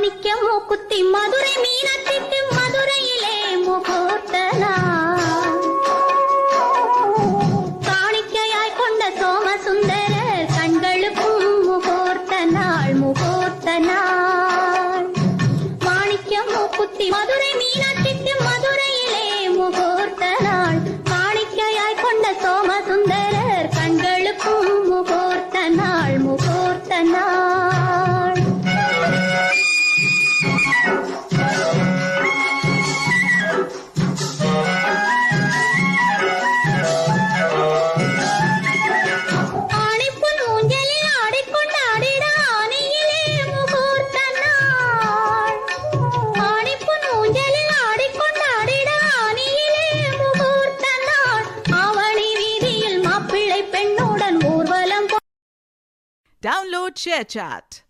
மாணிக்க மூக்குத்தி மதுரை மீனாட்சிக்கு மதுரையிலே முகூர்த்தனா காணிக்கையாய் கொண்ட சோமசுந்தர கண்களுக்கும் முகூர்த்த நாள் முகூர்த்த நாள் மாணிக்க மூக்குத்தி மதுரை மீனாட்சிக்கு மதுரையிலே முகூர்த்த நாள் காணிக்கையாய் கொண்ட சோமசுந்தரர் கண்களுக்கும் முகூர்த்த நாள் முகூர்த்த நாள் Download ShareChat.